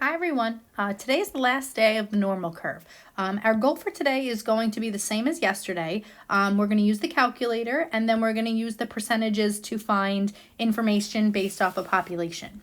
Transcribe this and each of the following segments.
Hi everyone, today is the last day of the normal curve. Our goal for today is going to be the same as yesterday. We're going to use the calculator and then we're going to use the percentages to find information based off of population.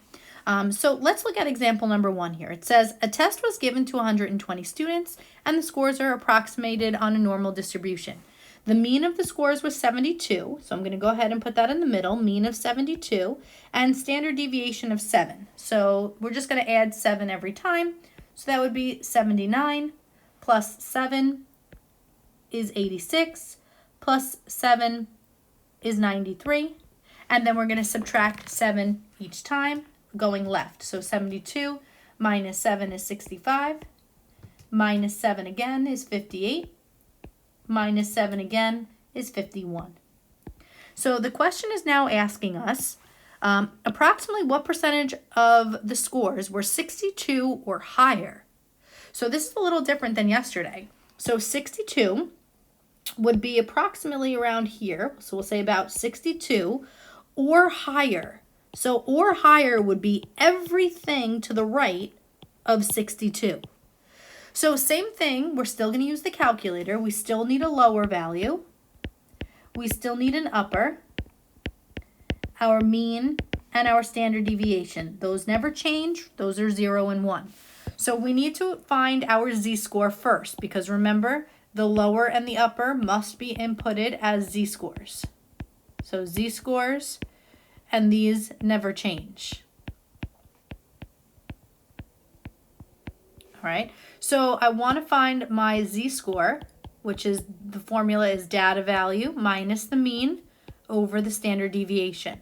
So let's look at example number 1 here. It says a test was given to 120 students and the scores are approximated on a normal distribution. The mean of the scores was 72, so I'm going to go ahead and put that in the middle, mean of 72, and standard deviation of 7. So we're just going to add 7 every time. So that would be 79 plus 7 is 86, plus 7 is 93, and then we're going to subtract 7 each time, going left. So 72 minus 7 is 65, minus 7 again is 58, minus 7 again is 51. So the question is now asking us approximately what percentage of the scores were 62 or higher. So this is a little different than yesterday. So 62 would be approximately around here. So we'll say about 62 or higher. So or higher would be everything to the right of 62. So same thing, we're still going to use the calculator. We still need a lower value. We still need an upper, our mean, and our standard deviation. Those never change. Those are 0 and 1. So we need to find our z-score first because remember, the lower and the upper must be inputted as z-scores. So z-scores, and these never change. All right, so I want to find my z-score, which is the formula is data value minus the mean over the standard deviation.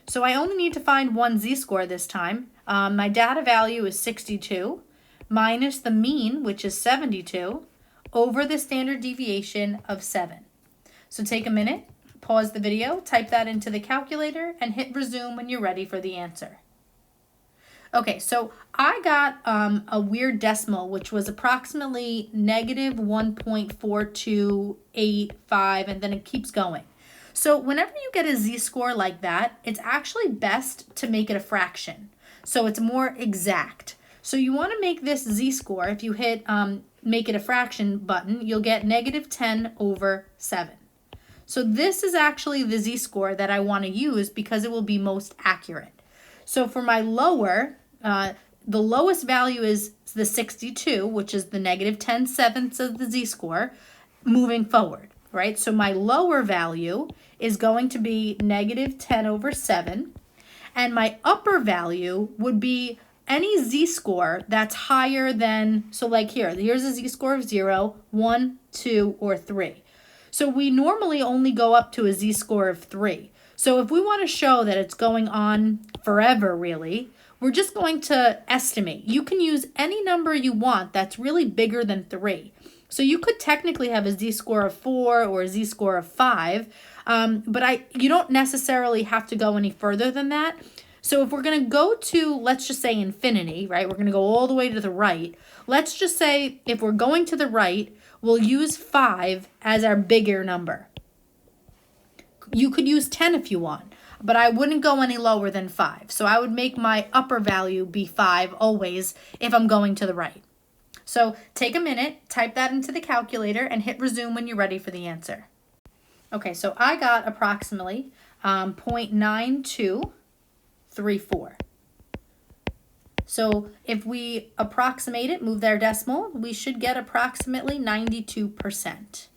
So I only need to find one z-score this time. My data value is 62 minus the mean, which is 72, over the standard deviation of 7. So take a minute, pause the video, type that into the calculator, and hit resume when you're ready for the answer. Okay, so I got a weird decimal, which was approximately negative 1.4285, and then it keeps going. So whenever you get a z-score like that, it's actually best to make it a fraction. So it's more exact. So you want to make this z-score, if you hit make it a fraction button, you'll get negative 10 over 7. So this is actually the z-score that I want to use because it will be most accurate. So for my lower, the lowest value is the 62, which is the negative 10/7 of the z-score moving forward, right? So my lower value is going to be negative 10 over 7, and my upper value would be any z-score that's higher than, so like here's a z-score of 0, 1, 2, or 3. So we normally only go up to a z-score of 3. So if we want to show that it's going on forever, really, we're just going to estimate. You can use any number you want that's really bigger than 3. So you could technically have a z-score of 4 or a z-score of 5, but you don't necessarily have to go any further than that. So if we're going to go to, let's just say infinity, right? We're going to go all the way to the right. Let's just say if we're going to the right, we'll use 5 as our bigger number. You could use 10 if you want, but I wouldn't go any lower than 5. So I would make my upper value be 5 always if I'm going to the right. So take a minute, type that into the calculator, and hit resume when you're ready for the answer. Okay, so I got approximately 0.9234. So if we approximate it, move their decimal, we should get approximately 92%.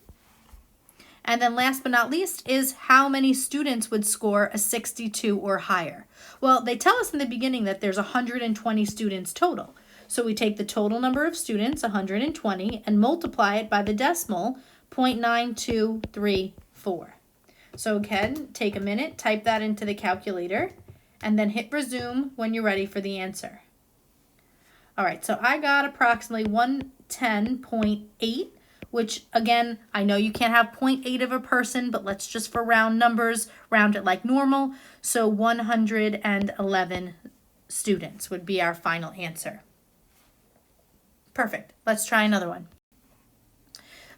And then last but not least is how many students would score a 62 or higher. Well, they tell us in the beginning that there's 120 students total. So we take the total number of students, 120, and multiply it by the decimal, 0.9234. So again, take a minute, type that into the calculator, and then hit resume when you're ready for the answer. All right, so I got approximately 110.8, which again, I know you can't have 0.8 of a person, but let's just for round numbers, round it like normal. So 111 students would be our final answer. Perfect. Let's try another one.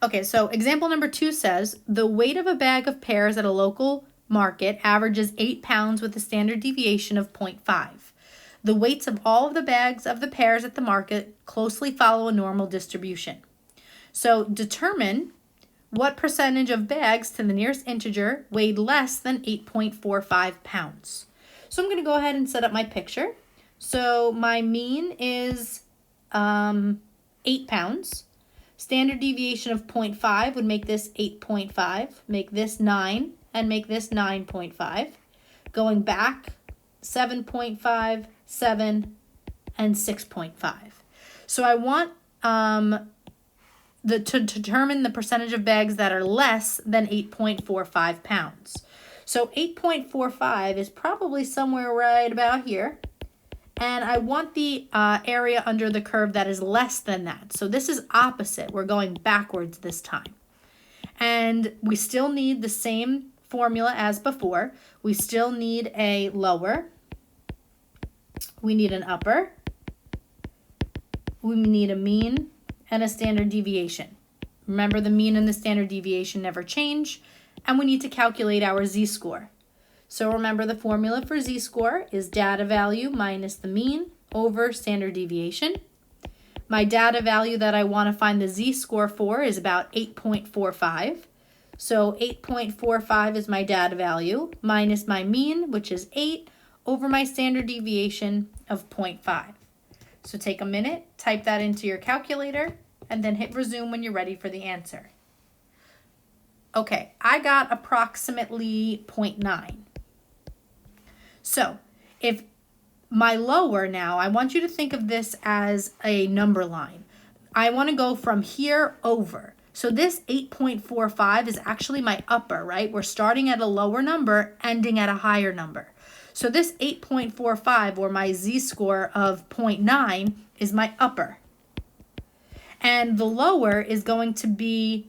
Okay, so example number 2 says, the weight of a bag of pears at a local market averages 8 pounds with a standard deviation of 0.5. The weights of all of the bags of the pears at the market closely follow a normal distribution. So determine what percentage of bags to the nearest integer weighed less than 8.45 pounds. So I'm going to go ahead and set up my picture. So my mean is 8 pounds. Standard deviation of 0.5 would make this 8.5, make this 9, and make this 9.5. Going back, 7.5, 7, and 6.5. So I want to determine the percentage of bags that are less than 8.45 pounds. So 8.45 is probably somewhere right about here. And I want the area under the curve that is less than that. So this is opposite. We're going backwards this time. And we still need the same formula as before. We still need a lower. We need an upper. We need a mean and a standard deviation. Remember, the mean and the standard deviation never change. And we need to calculate our z-score. So remember, the formula for z-score is data value minus the mean over standard deviation. My data value that I want to find the z-score for is about 8.45. So 8.45 is my data value minus my mean, which is 8, over my standard deviation of 0.5. So take a minute, type that into your calculator, and then hit resume when you're ready for the answer. Okay, I got approximately 0.9. So if my lower now, I want you to think of this as a number line. I want to go from here over. So this 8.45 is actually my upper, right? We're starting at a lower number, ending at a higher number. So this 8.45, or my z-score of 0.9, is my upper. And the lower is going to be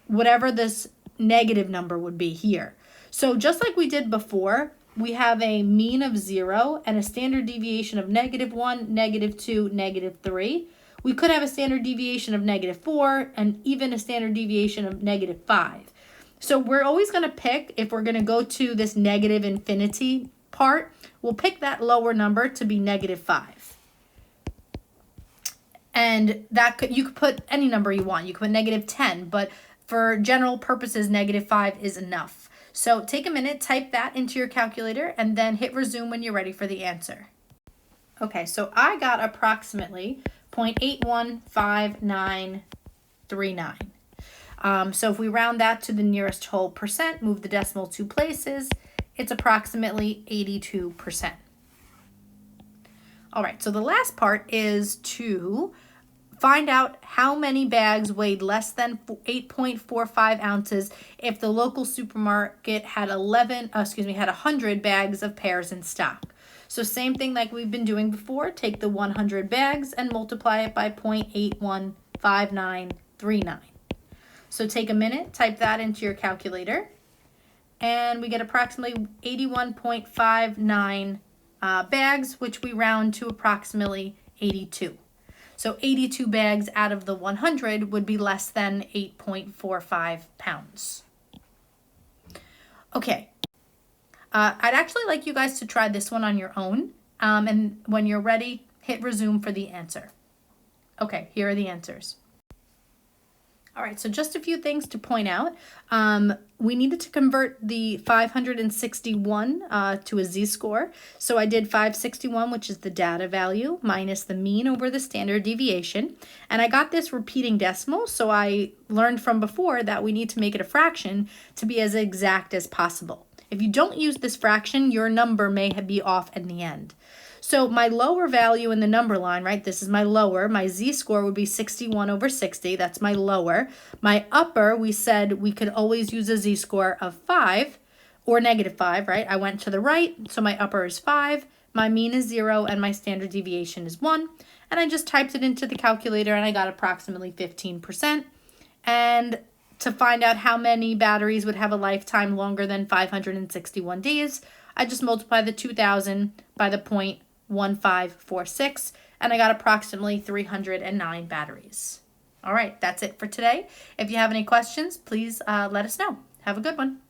whatever this negative number would be here. So just like we did before, we have a mean of 0 and a standard deviation of -1, -2, -3. We could have a standard deviation of -4 and even a standard deviation of -5. So we're always going to pick, if we're going to go to this negative infinity part, we'll pick that lower number to be -5. And that you could put any number you want. You could put -10, but for general purposes, -5 is enough. So take a minute, type that into your calculator, and then hit resume when you're ready for the answer. Okay, so I got approximately 0.815939. So if we round that to the nearest whole percent, move the decimal 2 places, it's approximately 82%. All right, so the last part is to find out how many bags weighed less than 8.45 ounces if the local supermarket had 100 bags of pears in stock. So same thing like we've been doing before, take the 100 bags and multiply it by 0.815939. So take a minute, type that into your calculator, and we get approximately 81.59 bags, which we round to approximately 82. So 82 bags out of the 100 would be less than 8.45 pounds. Okay, I'd actually like you guys to try this one on your own. And when you're ready, hit resume for the answer. Okay, here are the answers. All right, so just a few things to point out. We needed to convert the 561 to a z-score. So I did 561, which is the data value, minus the mean over the standard deviation. And I got this repeating decimal, so I learned from before that we need to make it a fraction to be as exact as possible. If you don't use this fraction, your number may be off in the end. So my lower value in the number line, right, this is my lower, my z-score would be 61 over 60, that's my lower. My upper, we said we could always use a z-score of 5 or -5, right? I went to the right, so my upper is 5, my mean is 0, and my standard deviation is 1. And I just typed it into the calculator and I got approximately 15%. And to find out how many batteries would have a lifetime longer than 561 days, I just multiply the 2,000 by the 0.1546, and I got approximately 309 batteries. All right, that's it for today. If you have any questions, please let us know. Have a good one.